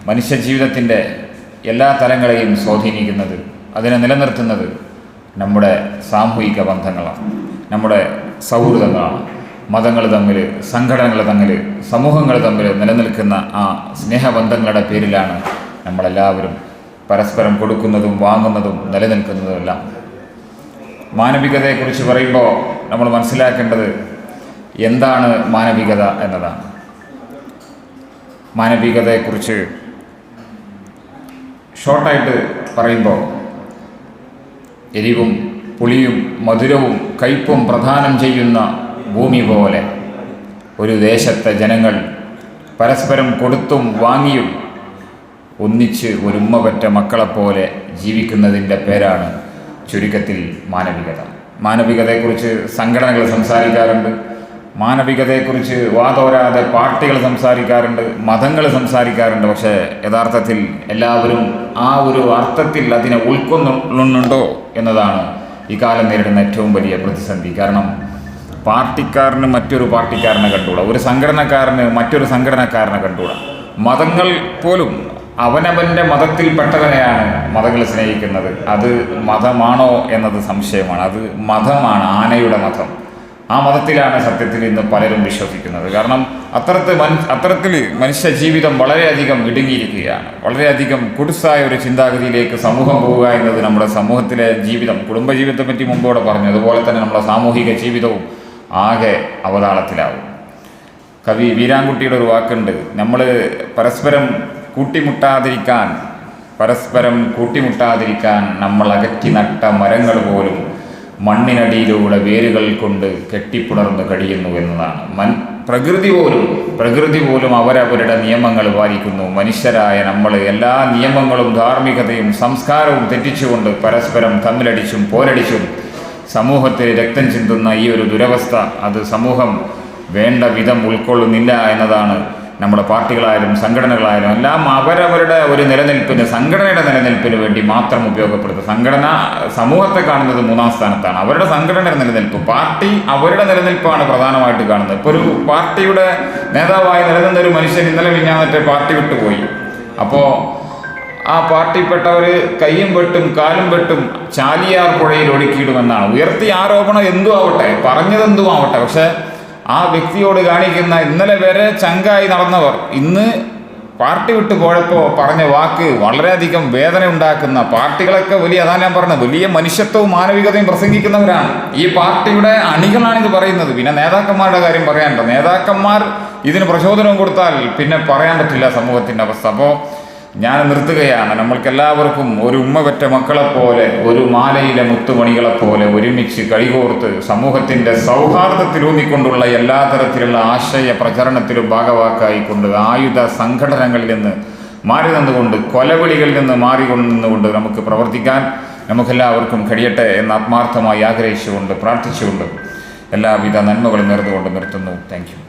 മനുഷ്യജീവിതത്തിൻ്റെ എല്ലാ തലങ്ങളെയും സ്വാധീനിക്കുന്നത്, അതിനെ നിലനിർത്തുന്നത് നമ്മുടെ സാമൂഹിക ബന്ധങ്ങളാണ്, നമ്മുടെ സൗഹൃദങ്ങളാണ്. മതങ്ങൾ തമ്മിൽ, സംഘടനകൾ തമ്മിൽ, സമൂഹങ്ങൾ തമ്മിൽ നിലനിൽക്കുന്ന ആ സ്നേഹബന്ധങ്ങളുടെ പേരിലാണ് നമ്മളെല്ലാവരും പരസ്പരം കൊടുക്കുന്നതും വാങ്ങുന്നതും നിലനിൽക്കുന്നതുമെല്ലാം. മാനവികതയെക്കുറിച്ച് പറയുമ്പോൾ നമ്മൾ മനസ്സിലാക്കേണ്ടത് എന്താണ് മാനവികത എന്നതാണ്. മാനവികതയെക്കുറിച്ച് ഷോർട്ടായിട്ട് പറയുമ്പോൾ എരിവും പുളിയും മധുരവും കയ്പും പ്രദാനം ചെയ്യുന്ന ഭൂമി പോലെ ഒരു ദേശത്തെ ജനങ്ങൾ പരസ്പരം കൊടുത്തും വാങ്ങിയും ഒന്നിച്ച് ഒരു ഉമ്മ പെറ്റ മക്കളെപ്പോലെ ജീവിക്കുന്നതിൻ്റെ പേരാണ് ചുരുക്കത്തിൽ മാനവികത. മാനവികതയെക്കുറിച്ച് സംഘടനകൾ സംസാരിക്കാറുണ്ട്, മാനവികതയെക്കുറിച്ച് വാതോരാതെ പാർട്ടികൾ സംസാരിക്കാറുണ്ട്, മതങ്ങൾ സംസാരിക്കാറുണ്ട്. പക്ഷേ യഥാർത്ഥത്തിൽ എല്ലാവരും ആ ഒരു അർത്ഥത്തിൽ അതിനെ ഉൾക്കൊള്ളുന്നുണ്ടോ എന്നതാണ് ഈ കാലം നേരിടുന്ന ഏറ്റവും വലിയ പ്രതിസന്ധി. കാരണം പാർട്ടിക്കാരന് മറ്റൊരു പാർട്ടിക്കാരനെ കണ്ടുകൂടാ, ഒരു സംഘടനക്കാരന് മറ്റൊരു സംഘടനക്കാരനെ കണ്ടുകൂടാ. മതങ്ങൾ പോലും അവനവൻ്റെ മതത്തിൽപ്പെട്ടവനെയാണ് മതങ്ങൾ സ്നേഹിക്കുന്നത്. അത് മതമാണോ എന്നത് സംശയമാണ്. അത് മതമാണ്, ആനയുടെ മതം. ആ മതത്തിലാണ് സത്യത്തിൽ ഇന്ന് പലരും വിശ്വസിക്കുന്നത്. കാരണം അത്തരത്തിൽ മനുഷ്യ ജീവിതം വളരെയധികം ഇടുങ്ങിയിരിക്കുകയാണ്. വളരെയധികം കുടുസായ ഒരു ചിന്താഗതിയിലേക്ക് സമൂഹം പോവുക എന്നത് നമ്മുടെ സമൂഹത്തിലെ ജീവിതം, കുടുംബജീവിതത്തെ പറ്റി മുമ്പോടെ പറഞ്ഞു, അതുപോലെ തന്നെ നമ്മുടെ സാമൂഹിക ജീവിതവും ആകെ അവതാളത്തിലാവും. കവി വീരാൻകുട്ടിയുടെ ഒരു വാക്കുണ്ട്, നമ്മൾ പരസ്പരം കൂട്ടിമുട്ടാതിരിക്കാൻ നമ്മൾ അകറ്റി നട്ട മരങ്ങൾ പോലും മണ്ണിനടിയിലൂടെ വേരുകൾ കൊണ്ട് കെട്ടിപ്പുണർന്ന് കഴിയുന്നു എന്നതാണ്. പ്രകൃതി പോലും അവരവരുടെ നിയമങ്ങൾ പാലിക്കുന്നു. മനുഷ്യരായ നമ്മൾ എല്ലാ നിയമങ്ങളും ധാർമ്മികതയും സംസ്കാരവും തെറ്റിച്ചുകൊണ്ട് പരസ്പരം തമ്മിലടിച്ചും പോരടിച്ചും സമൂഹത്തിൽ രക്തം ചിന്തുന്ന ഈ ഒരു ദുരവസ്ഥ അത് സമൂഹം വേണ്ട വിധം ഉൾക്കൊള്ളുന്നില്ല എന്നതാണ്. നമ്മുടെ പാർട്ടികളായാലും സംഘടനകളായാലും എല്ലാം അവരവരുടെ ഒരു നിലനിൽപ്പിന്, സംഘടനയുടെ നിലനിൽപ്പിന് വേണ്ടി മാത്രം ഉപയോഗപ്പെടുത്തും. സംഘടന സമൂഹത്തെ കാണുന്നത് 3-ാം സ്ഥാനത്താണ്. അവരുടെ സംഘടനയുടെ നിലനിൽപ്പ്, പാർട്ടി അവരുടെ നിലനിൽപ്പാണ് പ്രധാനമായിട്ട് കാണുന്നത്. ഇപ്പോൾ ഒരു പാർട്ടിയുടെ നേതാവായി നിലനിന്ന ഒരു മനുഷ്യൻ ഇന്നലെ മിനിഞ്ഞാന്നത്തെ പാർട്ടി വിട്ടുപോയി. അപ്പോൾ ആ പാർട്ടിപ്പെട്ടവർ കൈയും വെട്ടും കാലും വെട്ടും ചാലിയാർ പുഴയിൽ ഒഴുക്കിയിടുമെന്നാണ്. ഉയർത്തിയ ആരോപണം എന്തും ആവട്ടെ, പറഞ്ഞതെന്തും ആവട്ടെ, പക്ഷേ ആ വ്യക്തിയോട് കാണിക്കുന്ന, ഇന്നലെ വരെ ചങ്കായി നടന്നവർ ഇന്ന് പാർട്ടി വിട്ടു പോയപ്പോൾ പറഞ്ഞ വാക്ക് വളരെയധികം വേദന ഉണ്ടാക്കുന്ന, പാർട്ടികളൊക്കെ അതാണ് ഞാൻ പറഞ്ഞത്, വലിയ മനുഷ്യത്വവും മാനവികതയും പ്രസംഗിക്കുന്നവരാണ്. ഈ പാർട്ടിയുടെ അണികളാണിത് പറയുന്നത്. പിന്നെ നേതാക്കന്മാരുടെ കാര്യം പറയാനുണ്ടോ? നേതാക്കന്മാർ ഇതിന് പ്രചോദനം കൊടുത്താൽ പിന്നെ പറയാൻ പറ്റില്ല സമൂഹത്തിൻ്റെ അവസ്ഥ. അപ്പോൾ ഞാൻ നിർത്തുകയാണ്. നമ്മൾക്കെല്ലാവർക്കും ഒരു ഉമ്മ പെറ്റ മക്കളെപ്പോലെ, ഒരു മാലയിലെ മുത്തുമണികളെപ്പോലെ ഒരുമിച്ച് കൈകോർത്ത് സമൂഹത്തിൻ്റെ സൗഹാർദ്ദത്തിലൂന്നിക്കൊണ്ടുള്ള എല്ലാ തരത്തിലുള്ള ആശയ പ്രചരണത്തിലും ഭാഗവാക്കായിക്കൊണ്ട് ആയുധ സംഘടനകളിൽ നിന്ന് മാറി നിന്നുകൊണ്ട്, കൊലവിളികളിൽ നിന്ന് നിന്നുകൊണ്ട് നമുക്ക് പ്രവർത്തിക്കാൻ നമുക്കെല്ലാവർക്കും കഴിയട്ടെ എന്ന് ആത്മാർത്ഥമായി ആഗ്രഹിച്ചുകൊണ്ട് പ്രാർത്ഥിച്ചുകൊണ്ട് എല്ലാവിധ നന്മകളും നേർന്നുകൊണ്ട് നിർത്തുന്നു. Thank you.